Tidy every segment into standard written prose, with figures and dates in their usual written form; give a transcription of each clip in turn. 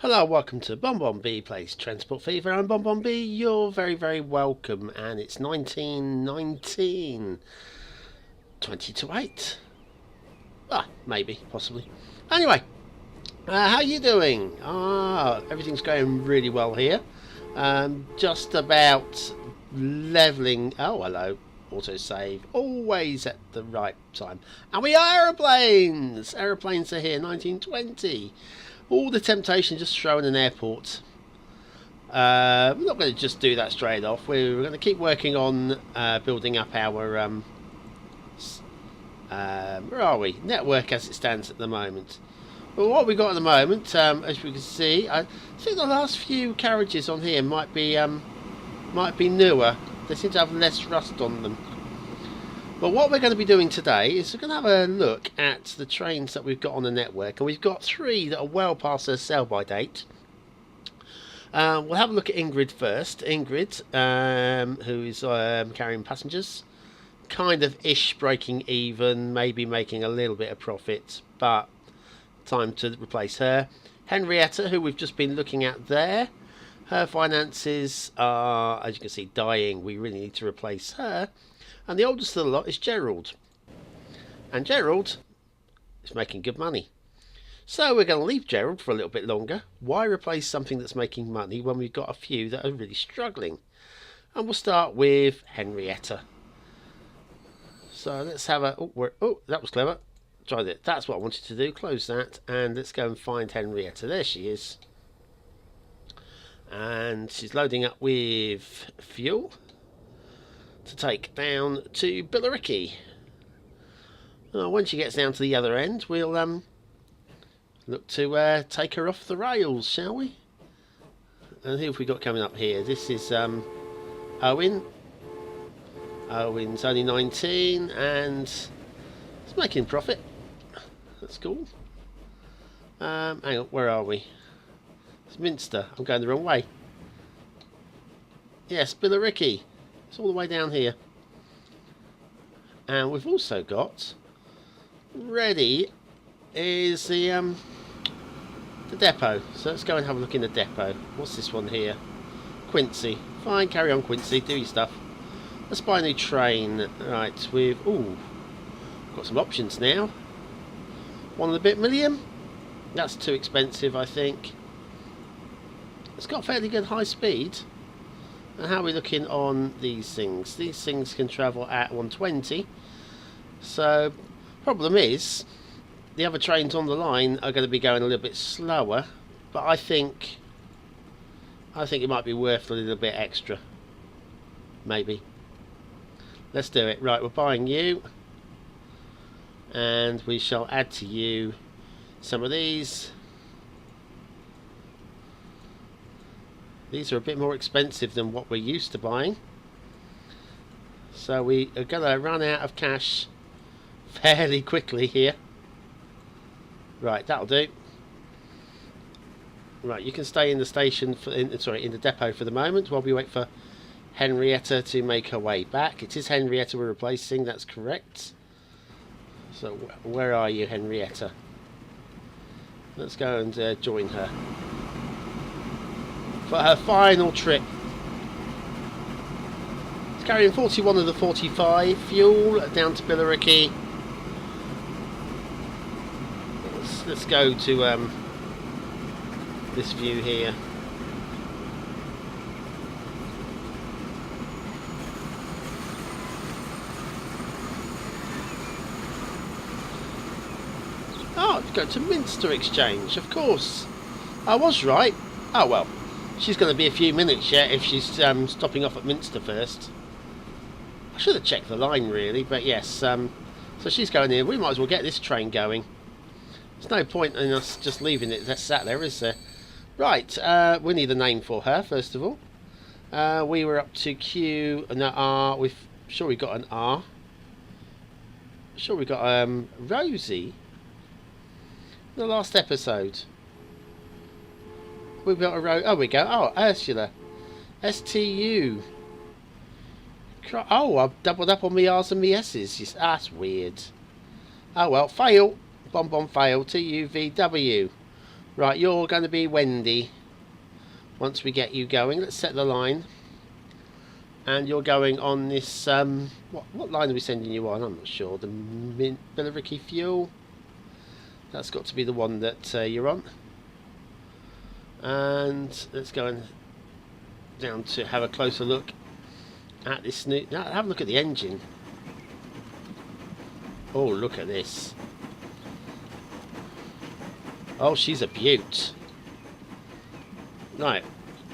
Hello, welcome to BonBonB Plays Transport Fever. I'm BonBonB. You're very, very welcome. And it's 1919. 20 to 8. Maybe, possibly. Anyway, how you doing? Everything's going really well here. Just about leveling. Oh, hello. Autosave. Always at the right time. And we are aeroplanes. Aeroplanes are here. 1920. All the temptation just throwing an airport. We're not going to just do that straight off. We're going to keep working on building up our where are we? Network as it stands at the moment. Well, what we got at the moment, as we can see, I think the last few carriages on here might be newer. They seem to have less rust on them. But what we're going to be doing today is we're going to have a look at the trains that we've got on the network. And we've got 3 that are well past their sell-by date. We'll have a look at Ingrid first. Ingrid, who is carrying passengers. Kind of ish breaking even, maybe making a little bit of profit. But time to replace her. Henrietta, who we've just been looking at there. Her finances are, as you can see, dying. We really need to replace her. And the oldest of the lot is Gerald. And Gerald is making good money. So we're going to leave Gerald for a little bit longer. Why replace something that's making money when we've got a few that are really struggling? And we'll start with Henrietta. So let's have a... Oh, that was clever. Try that. That's what I wanted to do. Close that. And let's go and find Henrietta. There she is. And she's loading up with fuel to take down to Billericay. When she gets down to the other end, we'll look to take her off the rails, shall we? And who have we got coming up here? This is Owen. Owen's only 19 and it's making profit. That's cool. Hang on, where are we? It's Minster. I'm going the wrong way. Yes, Billericay. It's all the way down here. And we've also got ready is the depot. So let's go and have a look in the depot. What's this one here? Quincy. Fine, carry on Quincy, do your stuff. Let's buy a new train. Right, we've got some options now. 1.5 million. That's too expensive, I think. It's got fairly good high speed. And how are we looking on these things? These things can travel at 120. So, problem is, the other trains on the line are going to be going a little bit slower. But I think it might be worth a little bit extra. Maybe. Let's do it. Right, we're buying you. And we shall add to you some of these. These are a bit more expensive than what we're used to buying. So we are going to run out of cash fairly quickly here. Right, that'll do. Right, you can stay in the station, in the depot for the moment while we wait for Henrietta to make her way back. It is Henrietta we're replacing, that's correct. So where are you, Henrietta? Let's go and join her for her final trip. It's carrying 41 of the 45 fuel down to Billericay. Let's go to this view here. Oh, go to Minster Exchange, of course. I was right. Oh well. She's going to be a few minutes yet if she's stopping off at Minster first. I should have checked the line really, but yes. So she's going here. We might as well get this train going. There's no point in us just leaving it that's sat there, is there? Right, we need a name for her first of all. We were up to Q and R. Sure we got an R. Sure we got Rosie. The last episode. We've got a row. Oh, we go. Oh, Ursula. STU. Oh, I've doubled up on me R's and me S's. That's weird. Oh well, fail. BonBonB fail. TUVW. Right, you're going to be Wendy. Once we get you going, let's set the line. And you're going on this, what line are we sending you on? I'm not sure. The Billericay Fuel. That's got to be the one that you're on. And let's go down to have a closer look at this new... Now, have a look at the engine. Oh, look at this. Oh, she's a beaut. Right,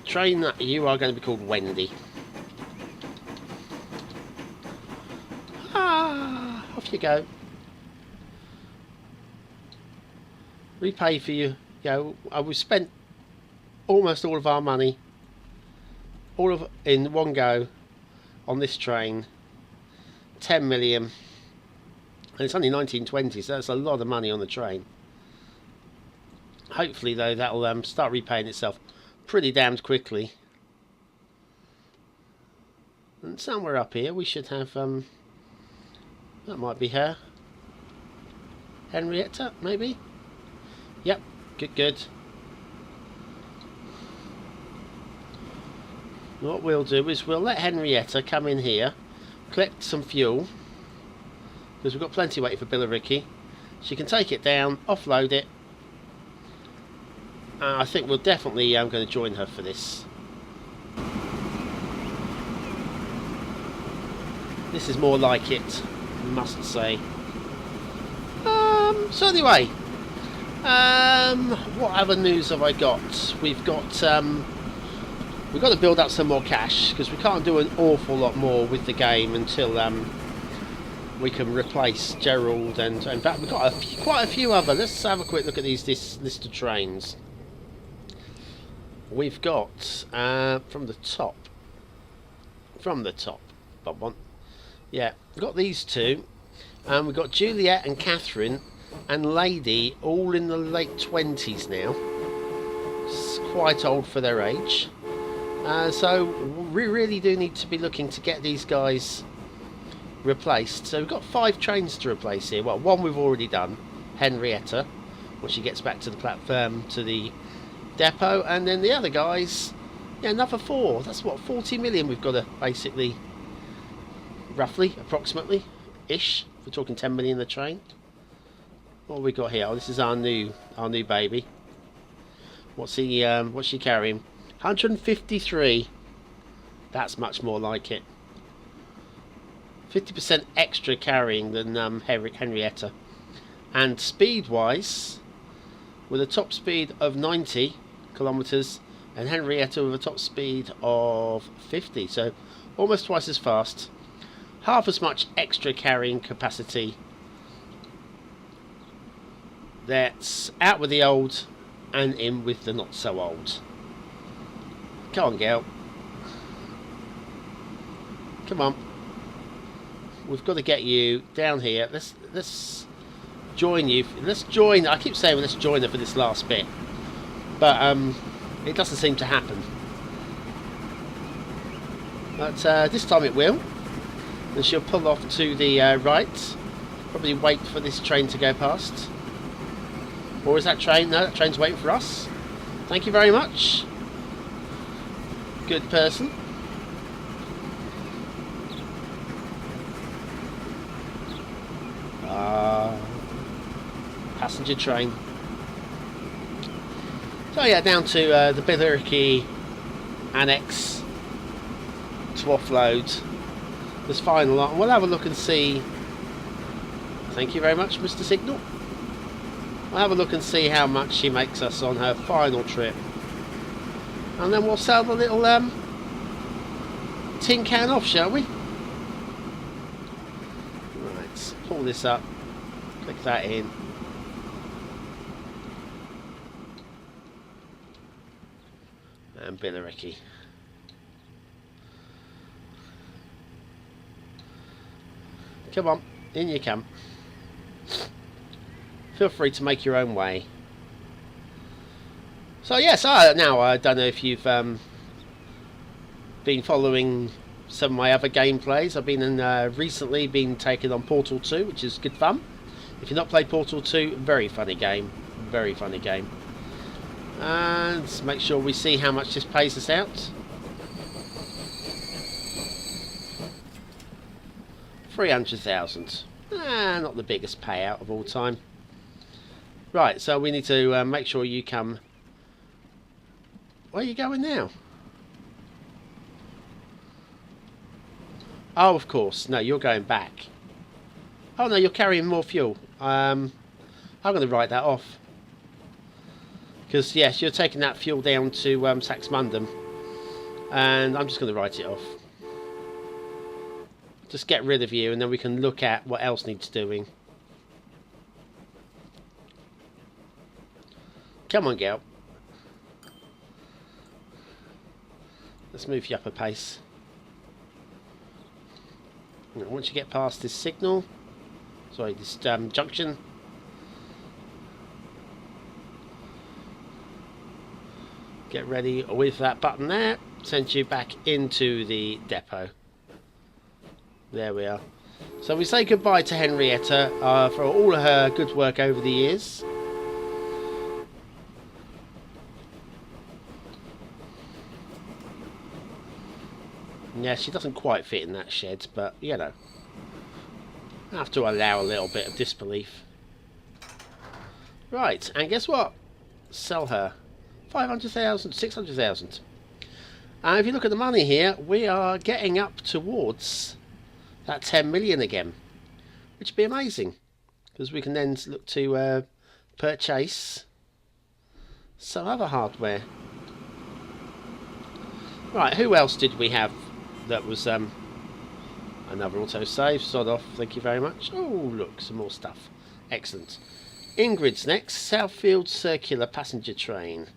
train that you are going to be called Wendy. Ah, off you go. Repay for you. You know, we've spent almost all of our money, in one go, on this train. 10 million, and it's only 1920, so that's a lot of money on the train. Hopefully, though, that'll start repaying itself pretty damned quickly. And somewhere up here, we should have that might be her, Henrietta, maybe. Yep, good. What we'll do is we'll let Henrietta come in here, collect some fuel, because we've got plenty waiting for Billericay. She can take it down, offload it. I think we'll definitely going to join her for this. This is more like it, I must say. So anyway, what other news have I got? We've got to build up some more cash, because we can't do an awful lot more with the game until we can replace Gerald, and in fact we've got quite a few other. Let's have a quick look at this list of trains. We've got from the top, BonBonB. Yeah, we've got these two, and we've got Juliet and Catherine and Lady, all in the late 20s now. It's quite old for their age. So we really do need to be looking to get these guys replaced. So we've got 5 trains to replace here. Well, one we've already done, Henrietta, when she gets back to the platform, to the depot, and then the other guys, yeah, another 4. That's what, 40 million we've got to basically, roughly, approximately, ish. We're talking 10 million the train. What have we got here? Oh, this is our new baby. What's she carrying? 153. That's much more like it. 50% extra carrying than Henrietta. And speed-wise, with a top speed of 90 kilometers, and Henrietta with a top speed of 50. So almost twice as fast. Half as much extra carrying capacity. That's out with the old and in with the not so old. Come on, girl. Come on. We've got to get you down here. Let's join you. Let's join. I keep saying let's join her for this last bit, but it doesn't seem to happen. But this time it will. And she'll pull off to the right. Probably wait for this train to go past. Or is that train? No, that train's waiting for us. Thank you very much. Good person. Passenger train. So yeah, down to the Billericay annex to offload this final lot, and we'll have a look and see. Thank you very much, Mr. Signal. We'll have a look and see how much she makes us on her final trip, and then we'll sell the little tin can off, shall we? Right, let's pull this up, click that in. And Billericay. Come on, in you come. Feel free to make your own way. So yes, now I don't know if you've been following some of my other gameplays. I've been recently been taken on Portal 2, which is good fun. If you've not played Portal 2, very funny game. Very funny game. And make sure we see how much this pays us out. 300,000. Not the biggest payout of all time. Right, so we need to make sure you come. Where are you going now? Oh, of course. No, you're going back. Oh no, you're carrying more fuel. I'm going to write that off. Because yes, you're taking that fuel down to Saxmundham. And I'm just going to write it off. Just get rid of you, and then we can look at what else needs doing. Come on, girl. Let's move you up a pace. Now, once you get past this signal, sorry, this junction, get ready with that button there. Send you back into the depot. There we are. So we say goodbye to Henrietta for all of her good work over the years. Yeah, she doesn't quite fit in that shed, but you know, I have to allow a little bit of disbelief. Right, and guess what? Sell her 500,000, 600,000. And if you look at the money here, we are getting up towards that 10 million again, which would be amazing, because we can then look to purchase some other hardware. Right, who else did we have that was another autosave? Sod off, thank you very much. Oh look, some more stuff. Excellent. Ingrid's next. Southfield Circular Passenger Train.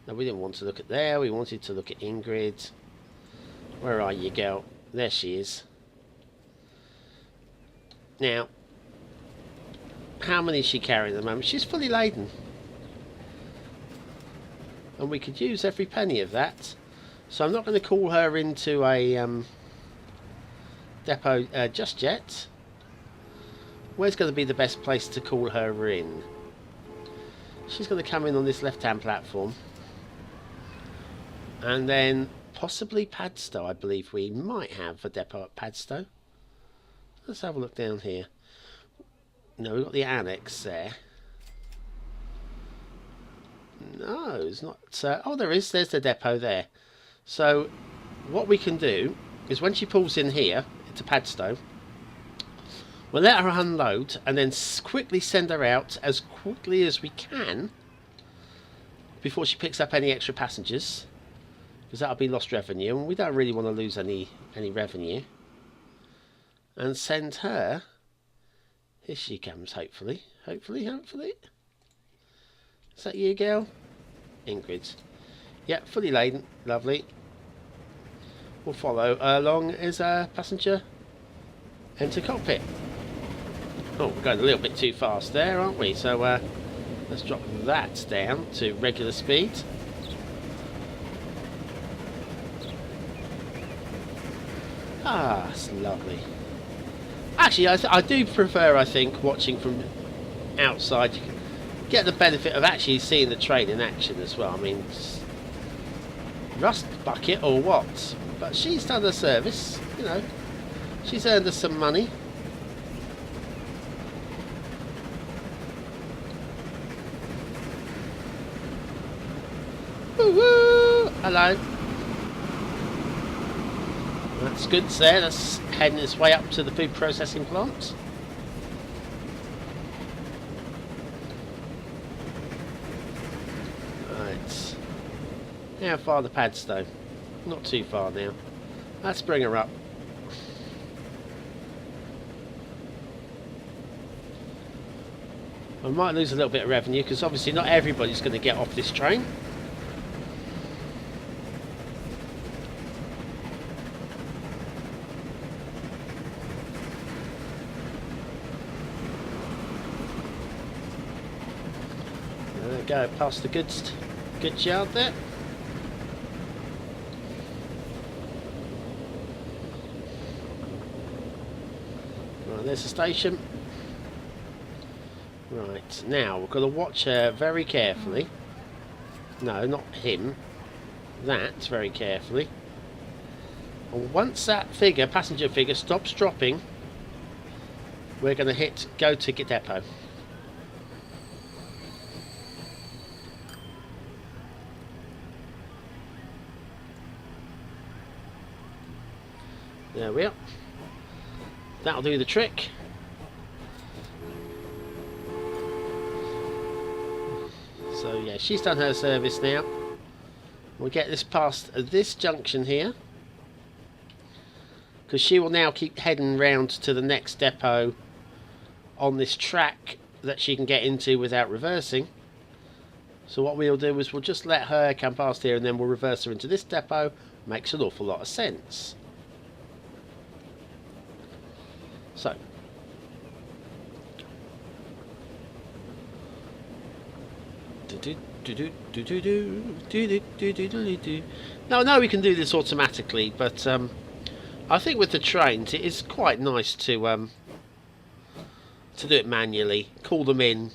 No, we didn't want to look at there, we wanted to look at Ingrid. Where are you, girl? There she is. Now, how many is she carrying at the moment? She's fully laden. And we could use every penny of that. So I'm not going to call her into a depot just yet. Where's going to be the best place to call her in? She's going to come in on this left-hand platform. And then possibly Padstow. I believe we might have a depot at Padstow. Let's have a look down here. No, we've got the annex there. No, it's not. Oh, there is. There's the depot there. So, what we can do is when she pulls in here into Padstow, we'll let her unload and then quickly send her out as quickly as we can before she picks up any extra passengers, because that'll be lost revenue, and we don't really want to lose any revenue. And send her. Here she comes, hopefully. Hopefully. Is that you, girl? Ingrid. Yeah, fully laden. Lovely. We'll follow along as a passenger. Enter cockpit. Oh, we're going a little bit too fast there, aren't we? So let's drop that down to regular speed. Ah, it's lovely. Actually, I do prefer, I think, watching from outside. You can get the benefit of actually seeing the train in action as well. I mean, rust bucket or what? But she's done her service, you know. She's earned us some money. Woo-woo! Hello. That's good there. That's heading its way up to the food processing plant. Right. How far the Padstow? Not too far now. Let's bring her up. I might lose a little bit of revenue because obviously not everybody's going to get off this train. There we go, past the goods yard there. Right, there's the station. Right, now we've got to watch her very carefully. No, not him. That, very carefully. And once that figure, passenger figure, stops dropping, we're going to hit go to depot. There we are. That'll do the trick. So yeah, she's done her service now. We'll get this past this junction here, because she will now keep heading round to the next depot on this track that she can get into without reversing. So what we'll do is we'll just let her come past here, and then we'll reverse her into this depot. Makes an awful lot of sense. So now I know we can do this automatically, but I think with the trains it is quite nice to do it manually. Call them in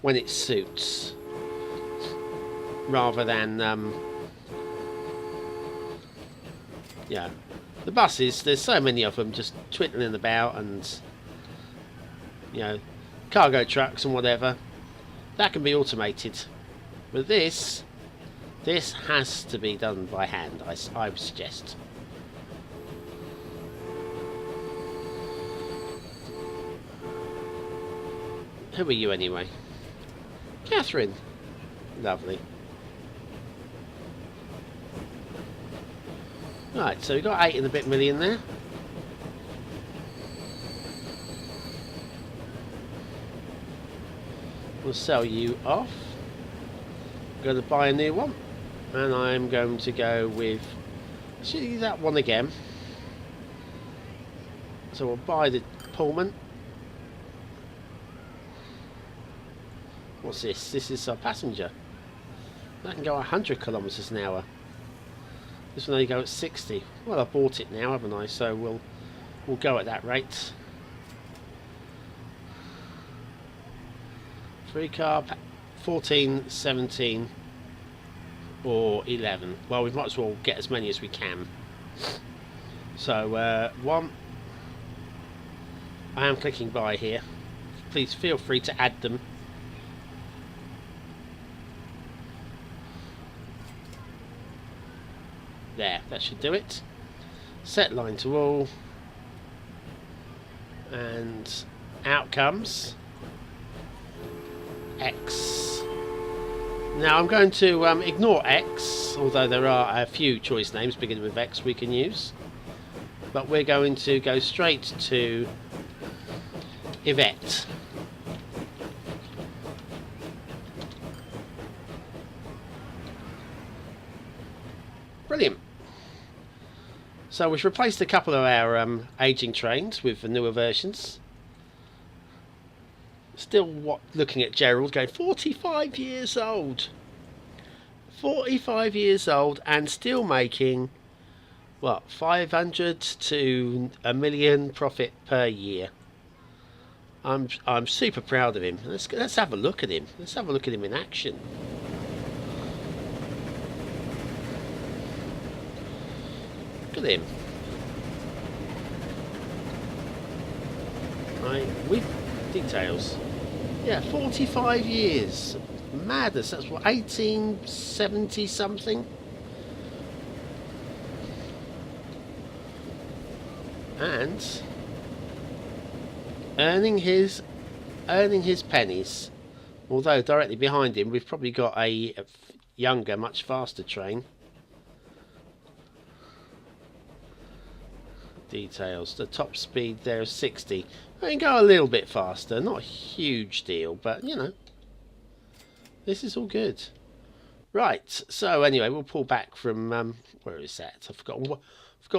when it suits, rather than yeah. The buses, there's so many of them just twiddling about, and you know, cargo trucks and whatever. That can be automated, but this has to be done by hand. I would suggest. Who are you anyway? Catherine. Lovely. Right, so we've got 8 and a bit million there. We'll sell you off. I'm going to buy a new one, and I'm going to go with actually that one again. So we'll buy the Pullman. What's this? This is a passenger. That can go 100 kilometers an hour. This one only goes at 60. Well, I bought it now, haven't I? So we'll go at that rate. 3 car, 14, 17, or 11. Well, we might as well get as many as we can. So 1. I am clicking buy here. Please feel free to add them. There, that should do it. Set line to all, and out comes X. Now I'm going to ignore X, although there are a few choice names beginning with X we can use, but we're going to go straight to Yvette. Brilliant. So we've replaced a couple of our aging trains with the newer versions. Still looking at Gerald going 45 years old. 45 years old and still making, what, 500 to a million profit per year. I'm super proud of him. Let's have a look at him. Let's have a look at him in action. Look at him. Right, with details. Yeah, 45 years. Madness. That's what, 1870 something. And earning his pennies. Although directly behind him we've probably got a younger, much faster train. Details. The top speed there is 60. I can go a little bit faster. Not a huge deal, but you know, this is all good. Right. So anyway, we'll pull back from where is that? I forgot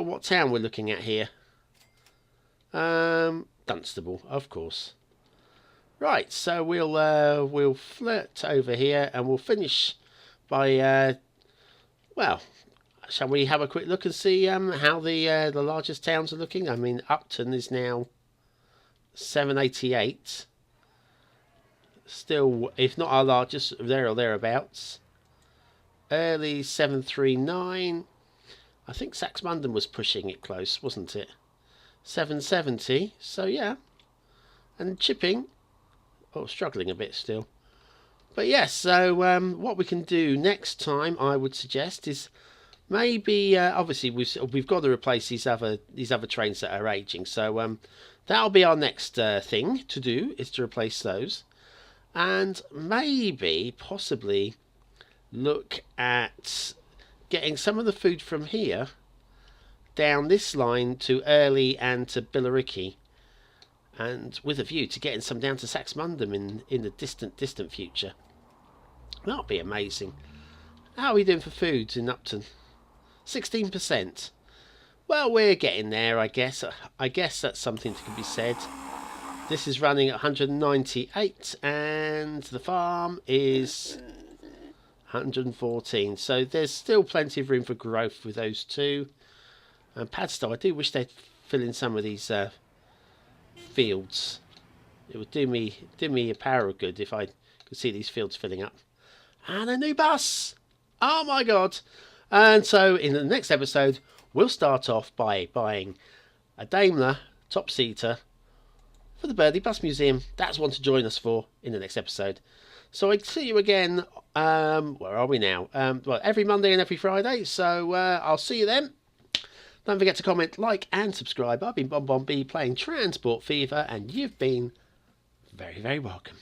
what town we're looking at here. Dunstable, of course. Right. So we'll flirt over here, and we'll finish by well. Shall we have a quick look and see how the largest towns are looking? I mean, Upton is now 788. Still, if not our largest, there or thereabouts. early 739. I think Saxmundham was pushing it close, wasn't it? 770. So yeah, and chipping. Oh, struggling a bit still. But yes, so what we can do next time, I would suggest, is maybe obviously we've got to replace these other trains that are aging. So that'll be our next thing to do, is to replace those, and maybe possibly look at getting some of the food from here down this line to Early and to Billericay, and with a view to getting some down to Saxmundham in the distant future. That'll be amazing. How are we doing for foods in Upton? 16%. Well, we're getting there, I guess. I guess that's something that can be said. This is running at 198, and the farm is 114. So there's still plenty of room for growth with those two. And Padstow, I do wish they'd fill in some of these fields. It would do me a power of good if I could see these fields filling up. And a new bus! Oh my god! And so in the next episode, we'll start off by buying a Daimler top-seater for the Birdie Bus Museum. That's one to join us for in the next episode. So I see you again, where are we now? Well, every Monday and every Friday, so I'll see you then. Don't forget to comment, like and subscribe. I've been BonBonB playing Transport Fever, and you've been very, very welcome.